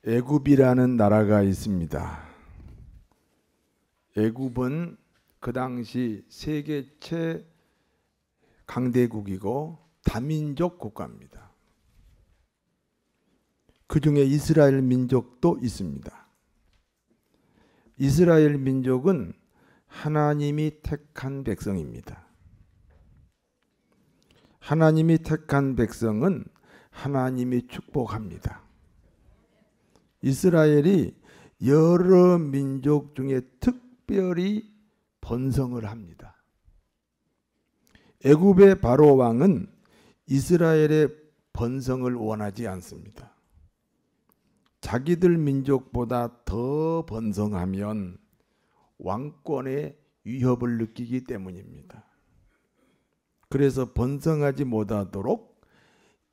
애굽이라는 나라가 있습니다. 애굽은 그 당시 세계 최강대국이고 다민족 국가입니다. 그 중에 이스라엘 민족도 있습니다. 이스라엘 민족은 하나님이 택한 백성입니다. 하나님이 택한 백성은 하나님이 축복합니다. 이스라엘이 여러 민족 중에 특별히 번성을 합니다. 애굽의 바로 왕은 이스라엘의 번성을 원하지 않습니다. 자기들 민족보다 더 번성하면 왕권의 위협을 느끼기 때문입니다. 그래서 번성하지 못하도록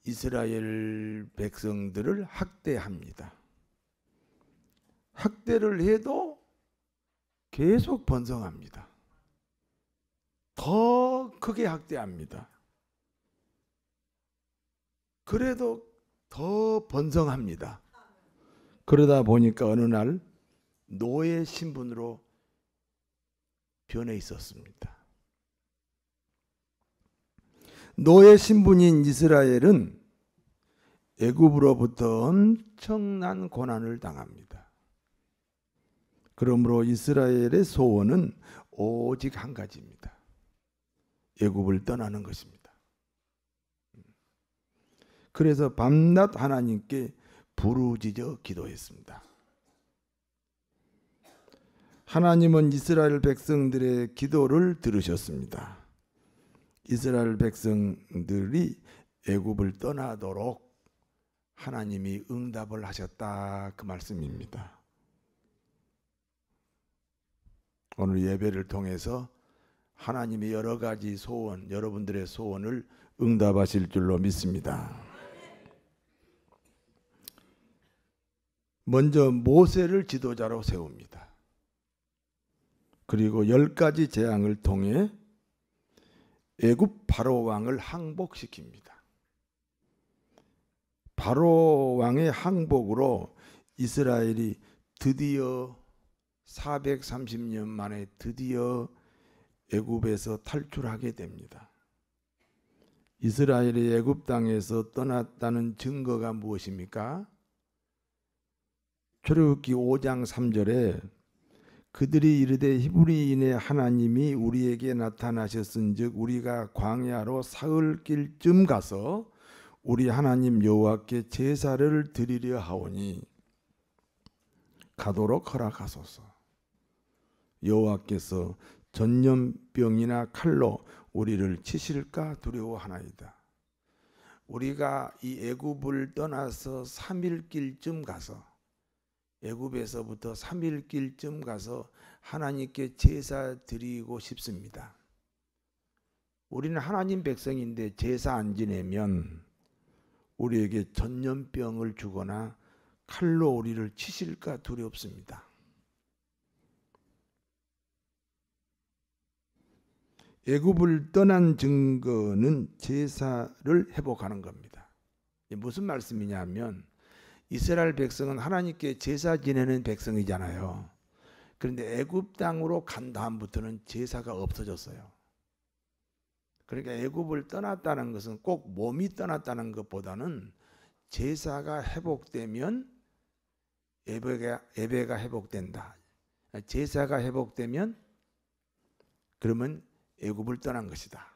이스라엘 백성들을 학대합니다. 학대를 해도 계속 번성합니다. 더 크게 학대합니다. 그래도 더 번성합니다. 그러다 보니까 어느 날 노예 신분으로 변해 있었습니다. 노예 신분인 이스라엘은 애굽으로부터 엄청난 고난을 당합니다. 그러므로 이스라엘의 소원은 오직 한 가지입니다. 애굽을 떠나는 것입니다. 그래서 밤낮 하나님께 부르짖어 기도했습니다. 하나님은 이스라엘 백성들의 기도를 들으셨습니다. 이스라엘 백성들이 애굽을 떠나도록 하나님이 응답을 하셨다, 그 말씀입니다. 오늘 예배를 통해서 하나님의 여러 가지 소원, 여러분들의 소원을 응답하실 줄로 믿습니다. 먼저 모세를 지도자로 세웁니다. 그리고 10가지 재앙을 통해 애굽 바로 왕을 항복시킵니다. 바로 왕의 항복으로 이스라엘이 드디어 430년 만에 드디어 애굽에서 탈출하게 됩니다. 이스라엘이 애굽 땅에서 떠났다는 증거가 무엇입니까? 출애굽기 5장 3절에 그들이 이르되 히브리인의 하나님이 우리에게 나타나셨은즉 우리가 광야로 사흘길쯤 가서 우리 하나님 여호와께 제사를 드리려 하오니 가도록 허락하소서. 여호와께서 전염병이나 칼로 우리를 치실까 두려워하나이다. 우리가 이 애굽을 떠나서 3일길쯤 가서 애굽에서부터 3일길쯤 가서 하나님께 제사 드리고 싶습니다. 우리는 하나님 백성인데 제사 안 지내면 우리에게 전염병을 주거나 칼로 우리를 치실까 두렵습니다. 애굽을 떠난 증거는 제사를 회복하는 겁니다. 무슨 말씀이냐면 이스라엘 백성은 하나님께 제사 지내는 백성이잖아요. 그런데 애굽 땅으로 간 다음부터는 제사가 없어졌어요. 그러니까 애굽을 떠났다는 것은 꼭 몸이 떠났다는 것보다는 제사가 회복되면 예배가 회복된다. 제사가 회복되면 그러면 애굽을 떠난 것이다.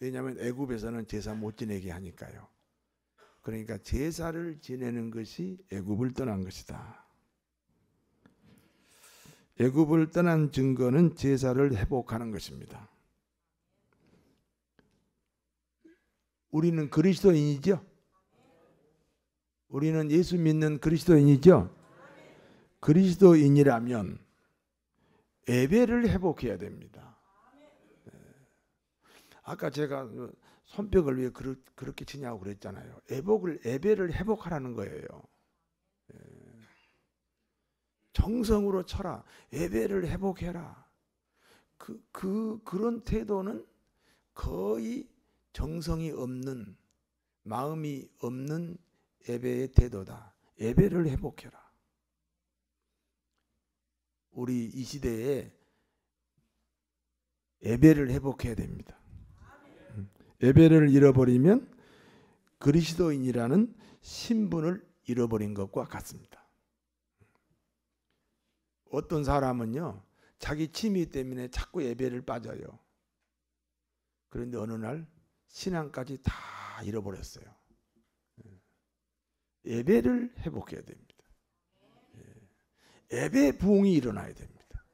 왜냐하면 애굽에서는 제사 못 지내게 하니까요. 그러니까 제사를 지내는 것이 애굽을 떠난 것이다. 애굽을 떠난 증거는 제사를 회복하는 것입니다. 우리는 그리스도인이죠? 우리는 예수 믿는 그리스도인이죠? 그리스도인이라면 예배를 회복해야 됩니다. 아까 제가 손뼉을 왜 그렇게 치냐고 그랬잖아요. 예배를 회복하라는 거예요. 정성으로 쳐라. 예배를 회복해라. 그런 태도는 거의 정성이 없는, 마음이 없는 예배의 태도다. 예배를 회복해라. 우리 이 시대에 예배를 회복해야 됩니다. 예배를 잃어버리면 그리스도인이라는 신분을 잃어버린 것과 같습니다. 어떤 사람은요, 자기 취미 때문에 자꾸 예배를 빠져요. 그런데 어느 날 신앙까지 다 잃어버렸어요. 예배를 회복해야 됩니다. 예배 부흥이 일어나야 됩니다.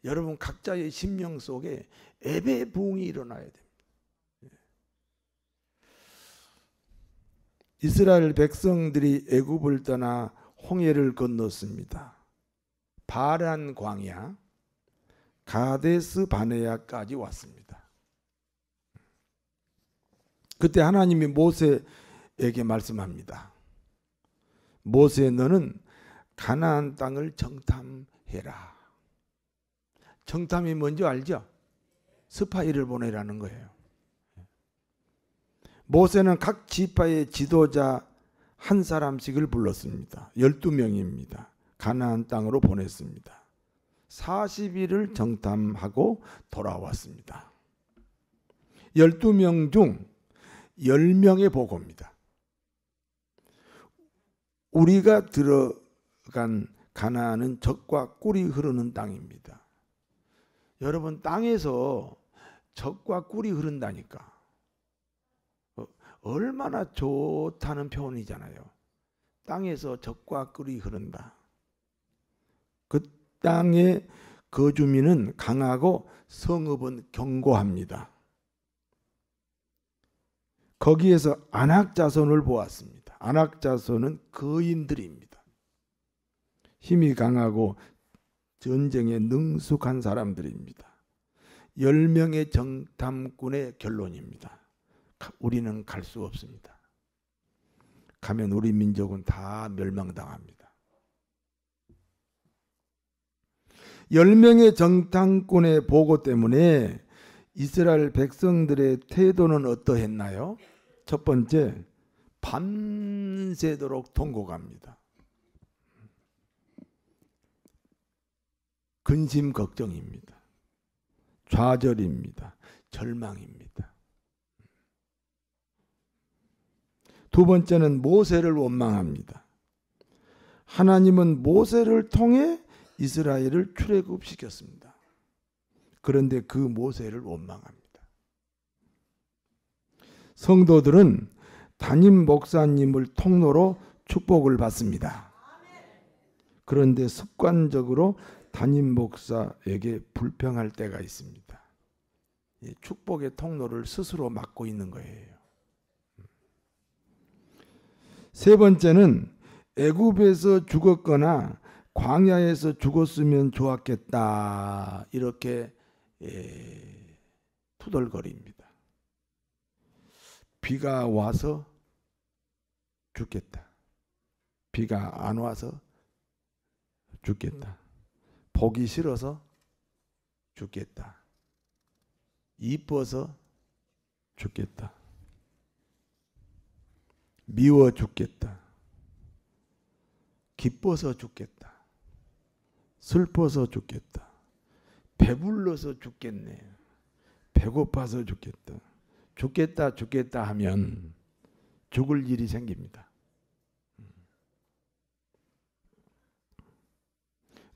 여러분 각자의 심령 속에 예배 부흥이 일어나야 됩니다. 이스라엘 백성들이 애굽을 떠나 홍해를 건넜습니다. 바란 광야, 가데스 바네아까지 왔습니다. 그때 하나님이 모세에게 말씀합니다. 모세, 너는 가나안 땅을 정탐해라. 정탐이 뭔지 알죠? 스파이를 보내라는 거예요. 모세는 각 지파의 지도자 한 사람씩을 불렀습니다. 12명입니다. 가나안 땅으로 보냈습니다. 40일을 정탐하고 돌아왔습니다. 12명 중 10명의 보고입니다. 우리가 들어간 가나안은 젖과 꿀이 흐르는 땅입니다. 여러분, 땅에서 젖과 꿀이 흐른다니까 얼마나 좋다는 표현이잖아요. 땅에서 젖과 꿀이 흐른다. 그 땅의 거주민은 강하고 성읍은 견고합니다. 거기에서 아낙 자손을 보았습니다. 아낙 자손은 거인들입니다. 힘이 강하고 전쟁에 능숙한 사람들입니다. 10명의 정탐꾼의 결론입니다. 우리는 갈 수 없습니다. 가면 우리 민족은 다 멸망당합니다. 10명의 정탐꾼의 보고 때문에 이스라엘 백성들의 태도는 어떠했나요? 첫 번째, 밤새도록 통곡합니다. 근심 걱정입니다. 좌절입니다. 절망입니다. 두 번째는 모세를 원망합니다. 하나님은 모세를 통해 이스라엘을 출애굽시켰습니다. 그런데 그 모세를 원망합니다. 성도들은 담임 목사님을 통로로 축복을 받습니다. 그런데 습관적으로 담임 목사에게 불평할 때가 있습니다. 축복의 통로를 스스로 막고 있는 거예요. 세 번째는 애굽에서 죽었거나 광야에서 죽었으면 좋았겠다, 이렇게 투덜거립니다. 비가 와서 죽겠다. 비가 안 와서 죽겠다. 보기 싫어서 죽겠다. 이뻐서 죽겠다. 미워 죽겠다. 기뻐서 죽겠다. 슬퍼서 죽겠다. 배불러서 죽겠네. 배고파서 죽겠다. 죽겠다 죽겠다 하면 죽을 일이 생깁니다.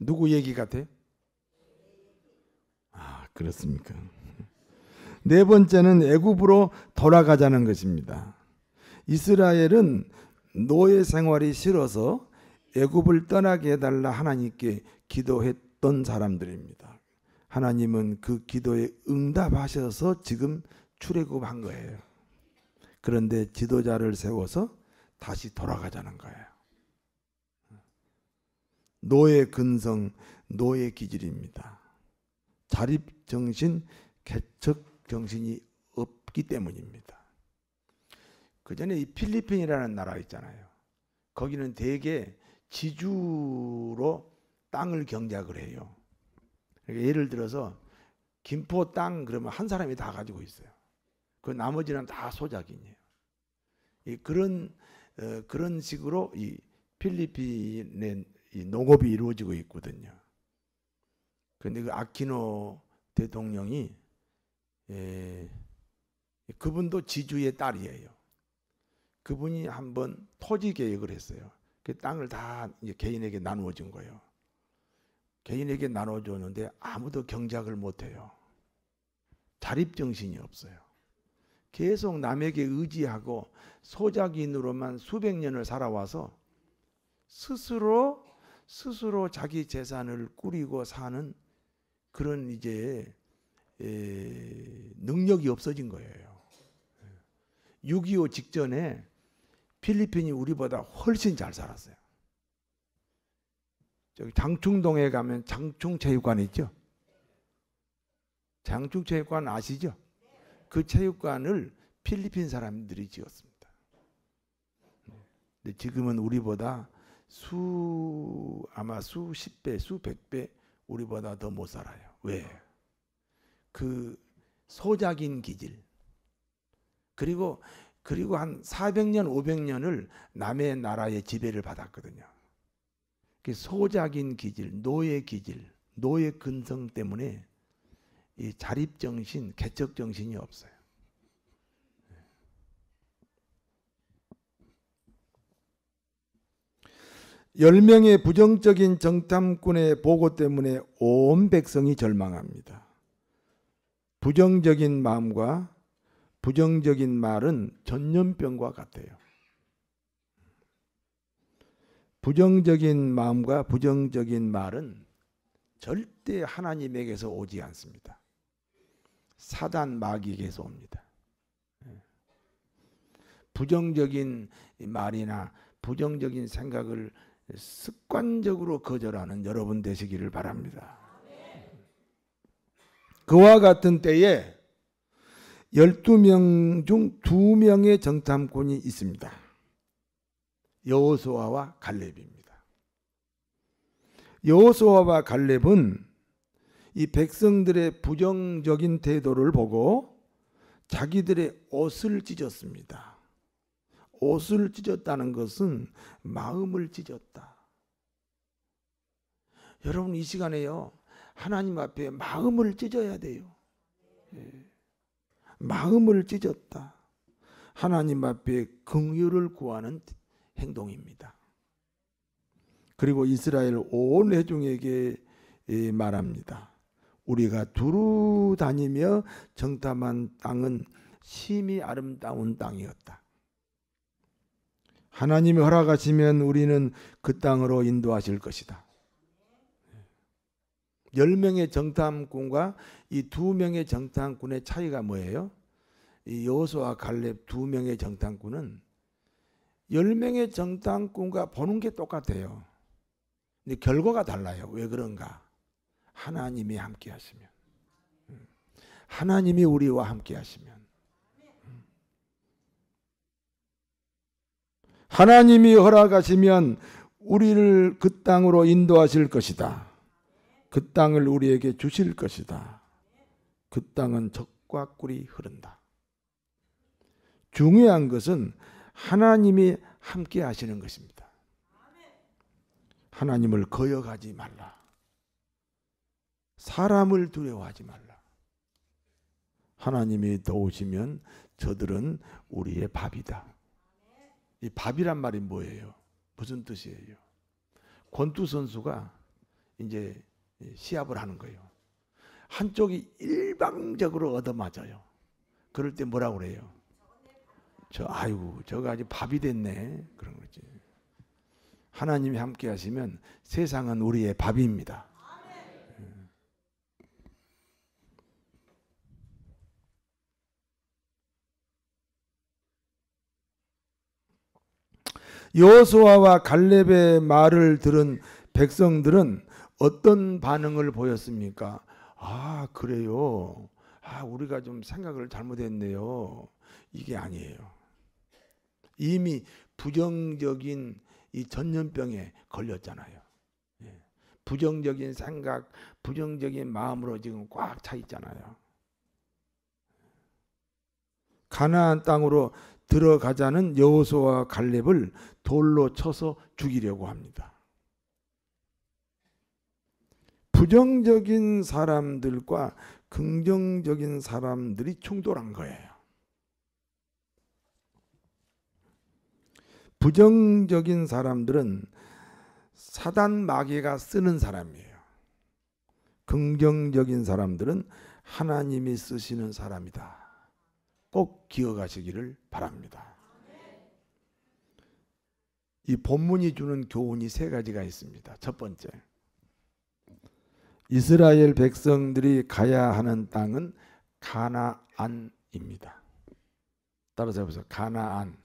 누구 얘기 같아요? 아, 그렇습니까? 네 번째는 애굽으로 돌아가자는 것입니다. 이스라엘은 노예 생활이 싫어서 애굽을 떠나게 해달라 하나님께 기도했던 사람들입니다. 하나님은 그 기도에 응답하셔서 지금 출애굽한 거예요. 그런데 지도자를 세워서 다시 돌아가자는 거예요. 노예 근성, 노예 기질입니다. 자립정신, 개척정신이 없기 때문입니다. 그 전에 이 필리핀이라는 나라 있잖아요. 거기는 대개 지주로 땅을 경작을 해요. 그러니까 예를 들어서 김포 땅 그러면 한 사람이 다 가지고 있어요. 그 나머지는 다 소작인이에요. 그런 식으로 이 필리핀에 이 농업이 이루어지고 있거든요. 그런데 그 아키노 대통령이 그분도 지주의 딸이에요. 그분이 한번 토지 계획을 했어요. 그 땅을 다 이제 개인에게 나누어 준 거예요. 개인에게 나눠 줬는데 아무도 경작을 못 해요. 자립정신이 없어요. 계속 남에게 의지하고 소작인으로만 수백 년을 살아와서 스스로 자기 재산을 꾸리고 사는 그런 이제 능력이 없어진 거예요. 6.25 직전에 필리핀이 우리보다 훨씬 잘 살았어요. 저기 장충동에 가면 장충체육관 있죠? 장충체육관 아시죠? 그 체육관을 필리핀 사람들이 지었습니다. 근데 지금은 우리보다 아마 수십 배, 수백 배 우리보다 더 못 살아요. 왜? 그 소작인 기질. 그리고 한 400년, 500년을 남의 나라의 지배를 받았거든요. 그 소작인 기질, 노예 기질, 노예 근성 때문에 이 자립정신, 개척정신이 없어요. (10명의) 부정적인 정탐꾼의 보고 때문에 온 백성이 절망합니다. 부정적인 마음과 부정적인 말은 전염병과 같아요. 부정적인 마음과 부정적인 말은 절대 하나님에게서 오지 않습니다. 사단 마귀에게서 옵니다. 부정적인 말이나 부정적인 생각을 습관적으로 거절하는 여러분 되시기를 바랍니다. 그와 같은 때에 12명 중 2명의 정탐꾼이 있습니다. 여호수아와 갈렙입니다. 여호수아와 갈렙은 이 백성들의 부정적인 태도를 보고 자기들의 옷을 찢었습니다. 옷을 찢었다는 것은 마음을 찢었다. 여러분 이 시간에요. 하나님 앞에 마음을 찢어야 돼요. 마음을 찢었다. 하나님 앞에 긍휼을 구하는 행동입니다. 그리고 이스라엘 온 회중에게 말합니다. 우리가 두루 다니며 정탐한 땅은 심히 아름다운 땅이었다. 하나님이 허락하시면 우리는 그 땅으로 인도하실 것이다. 10명의 정탐꾼과 이 2명의 정탐꾼의 차이가 뭐예요? 이 여호수아 갈렙 2명의 정탐꾼은 10명의 정탐꾼과 보는 게 똑같아요. 근데 결과가 달라요. 왜 그런가? 하나님이 함께 하시면, 하나님이 우리와 함께 하시면, 하나님이 허락하시면 우리를 그 땅으로 인도하실 것이다. 그 땅을 우리에게 주실 것이다. 그 땅은 젖과 꿀이 흐른다. 중요한 것은 하나님이 함께 하시는 것입니다. 하나님을 거역하지 말라. 사람을 두려워하지 말라. 하나님이 도우시면 저들은 우리의 밥이다. 이 밥이란 말이 뭐예요? 무슨 뜻이에요? 권투 선수가 이제 시합을 하는 거예요. 한쪽이 일방적으로 얻어맞아요. 그럴 때 뭐라고 그래요? 아이고 저거 아주 밥이 됐네. 그런 거지. 하나님이 함께 하시면 세상은 우리의 밥입니다. 여호수아와 갈렙의 말을 들은 백성들은 어떤 반응을 보였습니까? 아, 그래요. 우리가 좀 생각을 잘못했네요. 이게 아니에요. 이미 부정적인 이 전염병에 걸렸잖아요. 부정적인 생각, 부정적인 마음으로 지금 꽉 차 있잖아요. 가나안 땅으로 들어가자는 여호수아와 갈렙을 돌로 쳐서 죽이려고 합니다. 부정적인 사람들과 긍정적인 사람들이 충돌한 거예요. 부정적인 사람들은 사단 마귀가 쓰는 사람이에요. 긍정적인 사람들은 하나님이 쓰시는 사람이다. 꼭 기억하시기를 바랍니다. 이 본문이 주는 교훈이 세 가지가 있습니다. 첫 번째, 이스라엘 백성들이 가야 하는 땅은 가나안입니다. 따라서 해보세요. 가나안.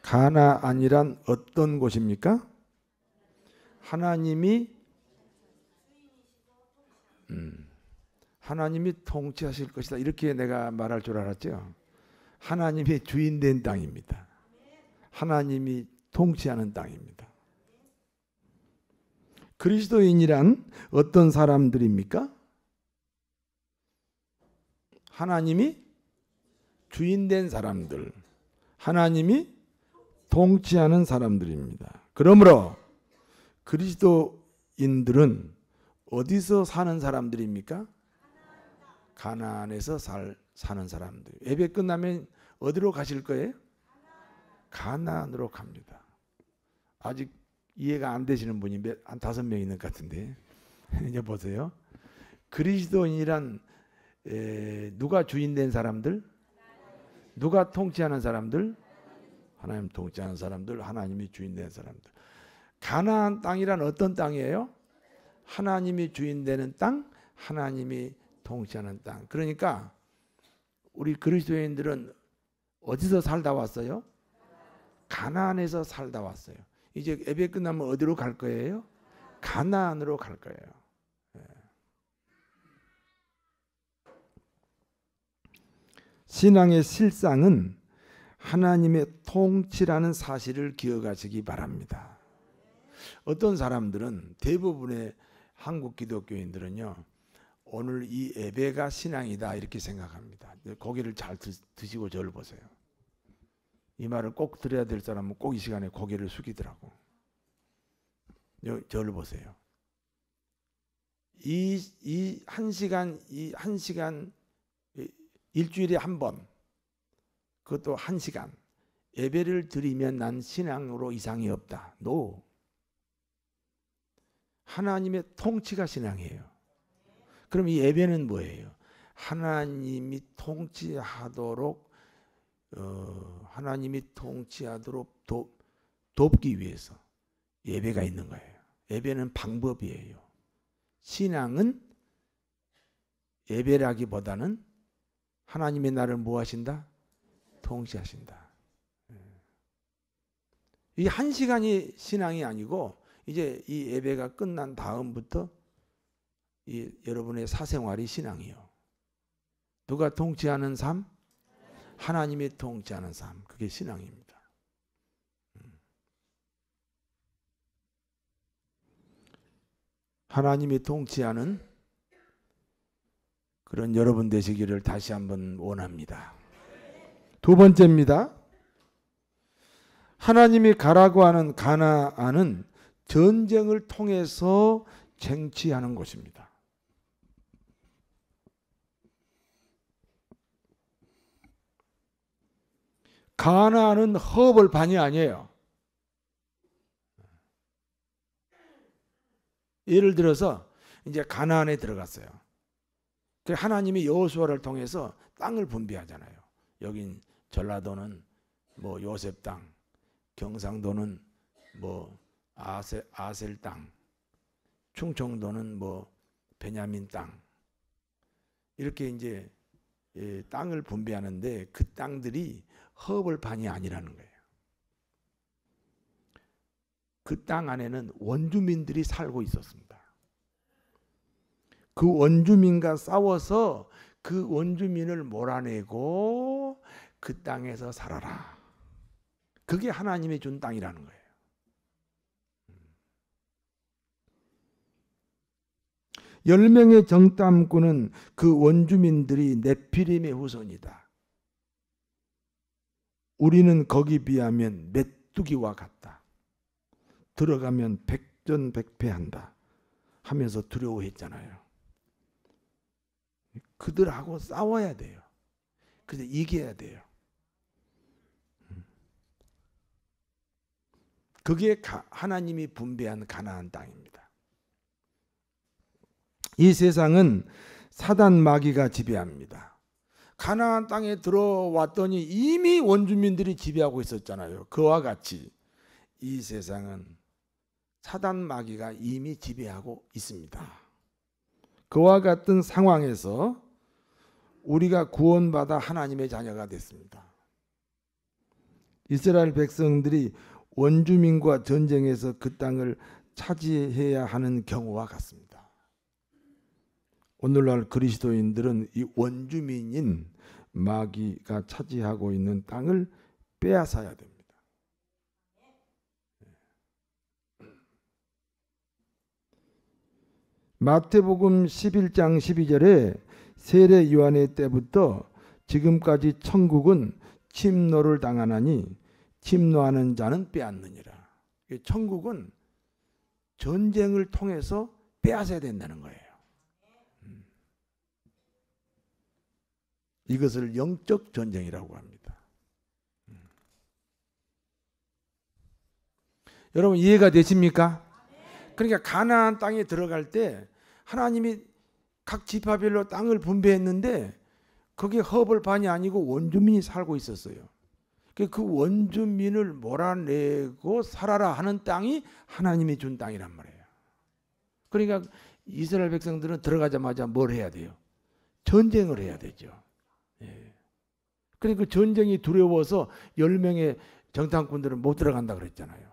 가나안이란 어떤 곳입니까? 하나님이 통치하실 것이다. 이렇게 내가 말할 줄 알았죠. 하나님의 주인된 땅입니다. 하나님이 통치하는 땅입니다. 그리스도인이란 어떤 사람들입니까? 하나님이 주인된 사람들, 하나님이 통치하는 사람들입니다. 그러므로 그리스도인들은 어디서 사는 사람들입니까? 가나안에서 사는 사람들. 예배 끝나면 어디로 가실 거예요? 가나안으로 갑니다. 아직 이해가 안 되시는 분이 한 5명 있는 것 같은데 이제 보세요. 그리스도인이란 누가 주인된 사람들? 누가 통치하는 사람들? 하나님 통치하는 사람들, 하나님이 주인된 사람들. 가나안 땅이란 어떤 땅이에요? 하나님이 주인되는 땅, 하나님이 통치하는 땅. 그러니까 우리 그리스도인들은 어디서 살다 왔어요? 가나안에서 살다 왔어요. 이제 예배 끝나면 어디로 갈 거예요? 가나안으로 갈 거예요. 신앙의 실상은 하나님의 통치라는 사실을 기억하시기 바랍니다. 어떤 사람들은, 대부분의 한국 기독교인들은요, 오늘 이 예배가 신앙이다 이렇게 생각합니다. 고개를 잘 드시고 저를 보세요. 이 말을 꼭 들어야 될 사람은 꼭 이 시간에 고개를 숙이더라고. 저를 보세요. 이 한 시간 일주일에 한 번, 그것도 1시간 예배를 드리면 난 신앙으로 이상이 없다. No. 하나님의 통치가 신앙이에요. 그럼 이 예배는 뭐예요? 하나님이 통치하도록 돕기 위해서 예배가 있는 거예요. 예배는 방법이에요. 신앙은 예배라기보다는 하나님의 나를 뭐 하신다? 통치하신다. 이 1시간이 신앙이 아니고 이제 이 예배가 끝난 다음부터 이 여러분의 사생활이 신앙이요. 누가 통치하는 삶? 하나님이 통치하는 삶. 그게 신앙입니다. 하나님이 통치하는 그런 여러분 되시기를 다시 한번 원합니다. 두 번째입니다. 하나님이 가라고 하는 가나안은 전쟁을 통해서 쟁취하는 곳입니다. 가나안은 허벌판이 아니에요. 예를 들어서 이제 가나안에 들어갔어요. 하나님이 여호수아를 통해서 땅을 분배하잖아요. 여긴 전라도는 뭐 요셉 땅, 경상도는 뭐 아셀 땅, 충청도는 뭐 베냐민 땅. 이렇게 이제 땅을 분배하는데 그 땅들이 허벌판이 아니라는 거예요. 그 땅 안에는 원주민들이 살고 있었습니다. 그 원주민과 싸워서 그 원주민을 몰아내고 그 땅에서 살아라. 그게 하나님이 준 땅이라는 거예요. (10명의) 정탐꾼은 그 원주민들이 네피림의 후손이다. 우리는 거기 비하면 메뚜기와 같다. 들어가면 백전백패한다 하면서 두려워했잖아요. 그들하고 싸워야 돼요. 그래서 이겨야 돼요. 그게 하나님이 분배한 가나안 땅입니다. 이 세상은 사단 마귀가 지배합니다. 가나안 땅에 들어왔더니 이미 원주민들이 지배하고 있었잖아요. 그와 같이 이 세상은 사단 마귀가 이미 지배하고 있습니다. 그와 같은 상황에서 우리가 구원받아 하나님의 자녀가 됐습니다. 이스라엘 백성들이 원주민과 전쟁에서 그 땅을 차지해야 하는 경우와 같습니다. 오늘날 그리스도인들은 이 원주민인 마귀가 차지하고 있는 땅을 빼앗아야 됩니다. 마태복음 11장 12절에 세례 요한의 때부터 지금까지 천국은 침노를 당하나니 침노하는 자는 빼앗느니라. 천국은 전쟁을 통해서 빼앗아야 된다는 거예요. 이것을 영적 전쟁이라고 합니다. 여러분 이해가 되십니까? 그러니까 가나안 땅에 들어갈 때 하나님이 각 지파별로 땅을 분배했는데 거기에 허벌판이 아니고 원주민이 살고 있었어요. 그 원주민을 몰아내고 살아라 하는 땅이 하나님이 준 땅이란 말이에요. 그러니까 이스라엘 백성들은 들어가자마자 뭘 해야 돼요? 전쟁을 해야 되죠. 그러니까 그 전쟁이 두려워서 10명의 정탐꾼들은 못 들어간다 그랬잖아요.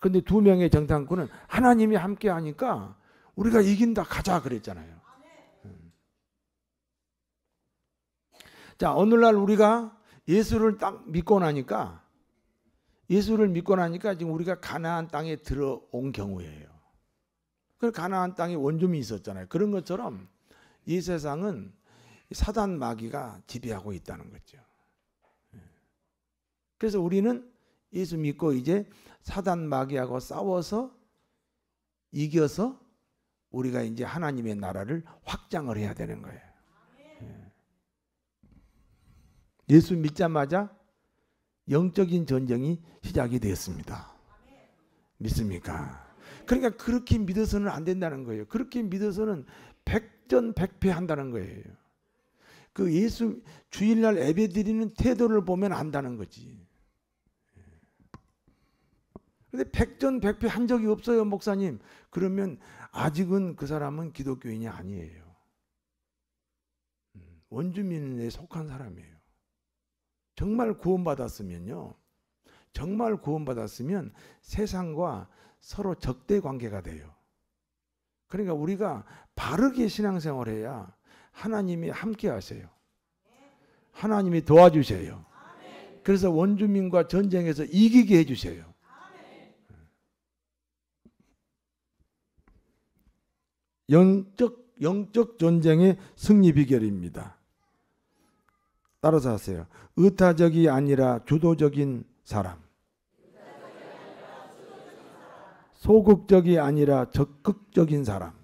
그런데 2명의 정탐꾼은 하나님이 함께 하니까 우리가 이긴다 가자 그랬잖아요. 자, 오늘날 우리가 예수를 딱 믿고 나니까 지금 우리가 가나안 땅에 들어온 경우예요. 그 가나안 땅에 원주민이 있었잖아요. 그런 것처럼 이 세상은 사단 마귀가 지배하고 있다는 거죠. 그래서 우리는 예수 믿고 이제 사단 마귀하고 싸워서 이겨서 우리가 이제 하나님의 나라를 확장을 해야 되는 거예요. 예수 믿자마자 영적인 전쟁이 시작이 되었습니다. 믿습니까? 그러니까 그렇게 믿어서는 안 된다는 거예요. 그렇게 믿어서는 백전백패한다는 거예요. 그 예수 주일날 예배드리는 태도를 보면 안다는 거지. 근데 백전백패한 적이 없어요, 목사님. 그러면 아직은 그 사람은 기독교인이 아니에요. 원주민에 속한 사람이에요. 정말 구원받았으면요. 정말 구원받았으면 세상과 서로 적대 관계가 돼요. 그러니까 우리가 바르게 신앙생활해야 하나님이 함께 하세요. 하나님이 도와주세요. 그래서 원주민과 전쟁에서 이기게 해주세요. 영적 전쟁의 승리 비결입니다. 따라서 하세요. 의타적이 아니라 주도적인 사람. 소극적이 아니라 적극적인 사람.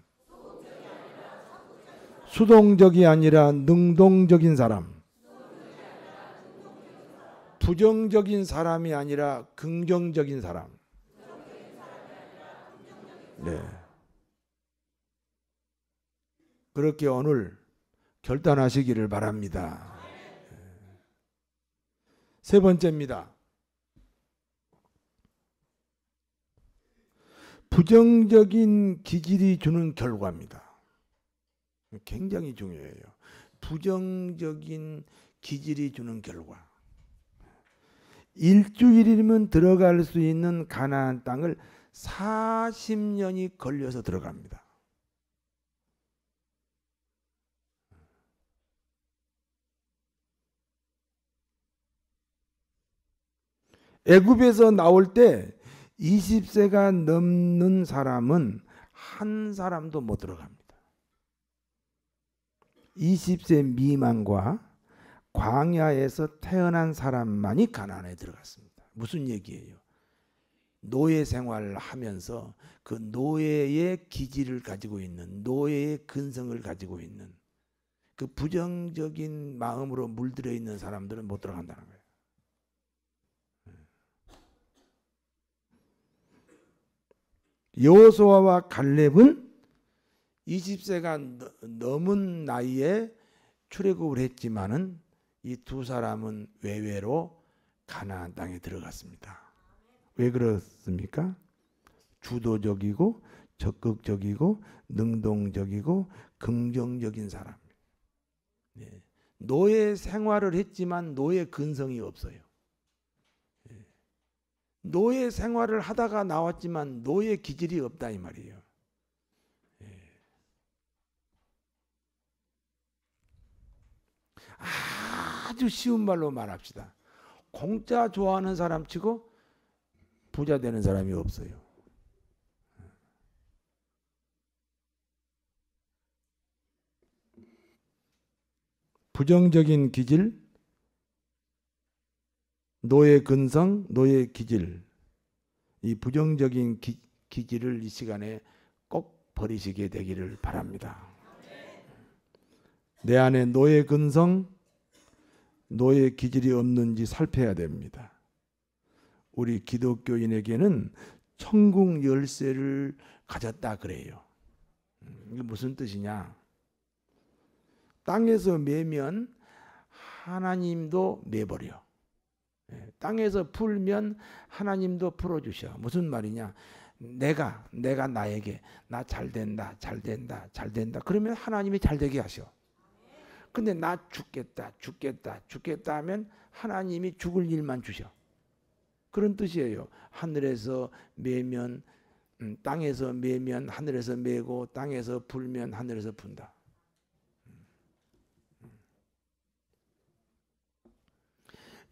수동적이 아니라 능동적인 사람. 부정적인 사람이 아니라 긍정적인 사람. 네. 그렇게 오늘 결단하시기를 바랍니다. 세 번째입니다. 부정적인 기질이 주는 결과입니다. 굉장히 중요해요. 부정적인 기질이 주는 결과. 일주일이면 들어갈 수 있는 가나안 땅을 40년이 걸려서 들어갑니다. 애굽에서 나올 때 20세가 넘는 사람은 한 사람도 못 들어갑니다. 20세 미만과 광야에서 태어난 사람만이 가나안에 들어갔습니다. 무슨 얘기예요? 노예 생활을 하면서 그 노예의 기질을 가지고 있는, 노예의 근성을 가지고 있는 그 부정적인 마음으로 물들어 있는 사람들은 못 들어간다는 거예요. 여호수아와 갈렙은 20세가 넘은 나이에 출애굽을 했지만은 이 두 사람은 외외로 가나안 땅에 들어갔습니다. 왜 그렇습니까? 주도적이고 적극적이고 능동적이고 긍정적인 사람. 네. 노예 생활을 했지만 노예 근성이 없어요. 네. 노예 생활을 하다가 나왔지만 노예 기질이 없다 이 말이에요. 네. 아주 쉬운 말로 말합시다. 공짜 좋아하는 사람 치고 부자 되는 사람이 없어요. 부정적인 기질, 노예 근성, 노예 기질, 이 부정적인 기질을 이 시간에 꼭 버리시게 되기를 바랍니다. 내 안에 노예 근성, 노예 기질이 없는지 살펴야 됩니다. 우리 기독교인에게는 천국 열쇠를 가졌다 그래요. 이게 무슨 뜻이냐? 땅에서 매면 하나님도 매버려. 땅에서 풀면 하나님도 풀어주셔. 무슨 말이냐? 내가 나에게 나 잘된다, 잘된다, 잘된다. 그러면 하나님이 잘되게 하셔. 근데 나 죽겠다, 죽겠다, 죽겠다 하면 하나님이 죽을 일만 주셔. 그런 뜻이에요. 하늘에서 매면 땅에서 매면 하늘에서 매고 땅에서 불면 하늘에서 분다.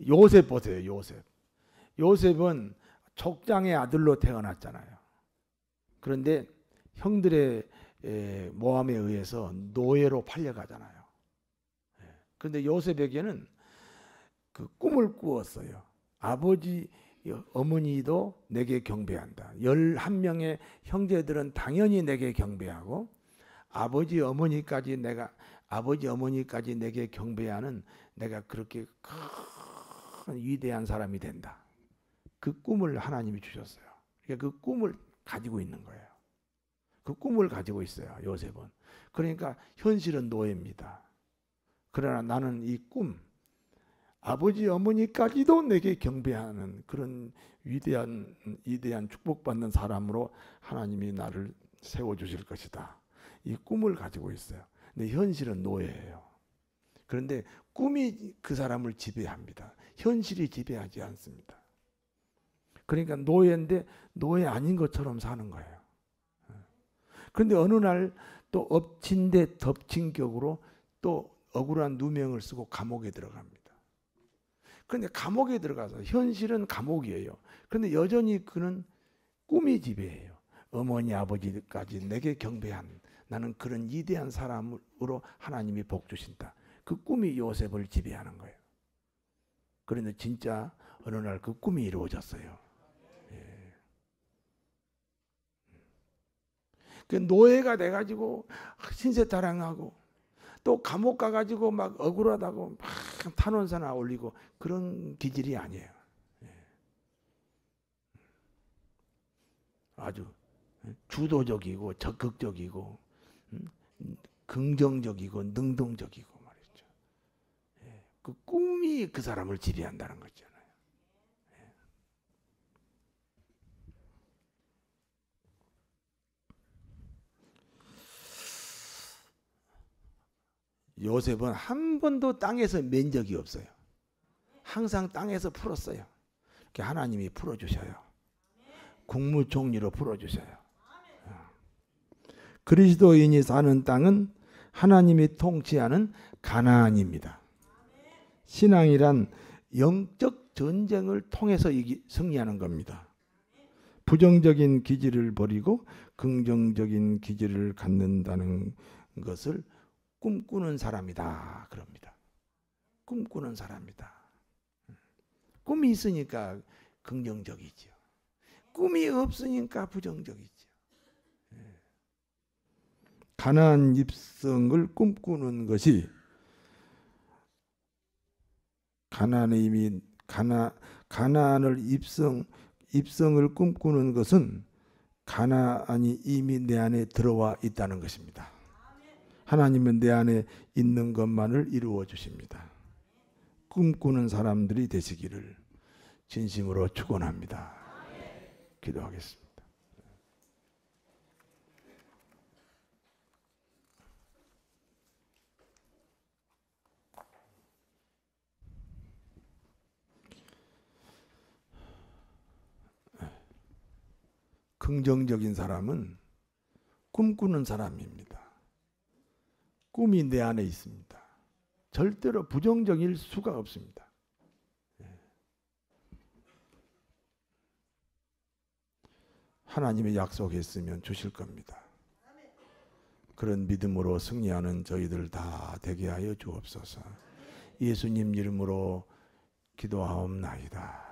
요셉 보세요. 요셉. 요셉은 족장의 아들로 태어났잖아요. 그런데 형들의 모함에 의해서 노예로 팔려가잖아요. 그런데 요셉에게는 그 꿈을 꾸었어요. 아버지 어머니도 내게 경배한다. 11명의 형제들은 당연히 내게 경배하고 아버지 어머니까지 내게 경배하는 내가 그렇게 큰 위대한 사람이 된다. 그 꿈을 하나님이 주셨어요. 그러니까 그 꿈을 가지고 있는 거예요. 그 꿈을 가지고 있어요. 요셉은. 그러니까 현실은 노예입니다. 그러나 나는 이 꿈, 아버지 어머니까지도 내게 경배하는 그런 위대한 축복받는 사람으로 하나님이 나를 세워주실 것이다. 이 꿈을 가지고 있어요. 근데 현실은 노예예요. 그런데 꿈이 그 사람을 지배합니다. 현실이 지배하지 않습니다. 그러니까 노예인데 노예 아닌 것처럼 사는 거예요. 그런데 어느 날 또 엎친 데 덮친 격으로 또 억울한 누명을 쓰고 감옥에 들어갑니다. 그런데 감옥에 들어가서 현실은 감옥이에요. 그런데 여전히 그는 꿈이 지배해요. 어머니 아버지까지 내게 경배한 나는 그런 위대한 사람으로 하나님이 복 주신다. 그 꿈이 요셉을 지배하는 거예요. 그런데 진짜 어느 날 그 꿈이 이루어졌어요. 예. 그 노예가 돼가지고 신세타령하고 또 감옥 가가지고 막 억울하다고 막 탄원서나 올리고 그런 기질이 아니에요. 예. 아주 주도적이고 적극적이고 긍정적이고 능동적이고 말이죠. 예. 그 꿈이 그 사람을 지배한다는 거잖아요. 요셉은 한 번도 땅에서 맨 적이 없어요. 항상 땅에서 풀었어요. 하나님이 풀어주셔요. 국무총리로 풀어주셔요. 그리스도인이 사는 땅은 하나님이 통치하는 가나안입니다. 신앙이란 영적 전쟁을 통해서 승리하는 겁니다. 부정적인 기질을 버리고 긍정적인 기질을 갖는다는 것을 꿈꾸는 사람이다 그럽니다. 꿈꾸는 사람이다. 꿈이 있으니까 긍정적이죠. 꿈이 없으니까 부정적이죠. 가나안 입성을 꿈꾸는 것이 가나안을 입성을 꿈꾸는 것은 가나안이 이미 내 안에 들어와 있다는 것입니다. 하나님은 내 안에 있는 것만을 이루어 주십니다. 꿈꾸는 사람들이 되시기를 진심으로 축원합니다. 기도하겠습니다. 긍정적인 사람은 꿈꾸는 사람입니다. 꿈이 내 안에 있습니다. 절대로 부정적일 수가 없습니다. 하나님이 약속했으면 주실 겁니다. 그런 믿음으로 승리하는 저희들 다 되게 하여 주옵소서. 예수님 이름으로 기도하옵나이다.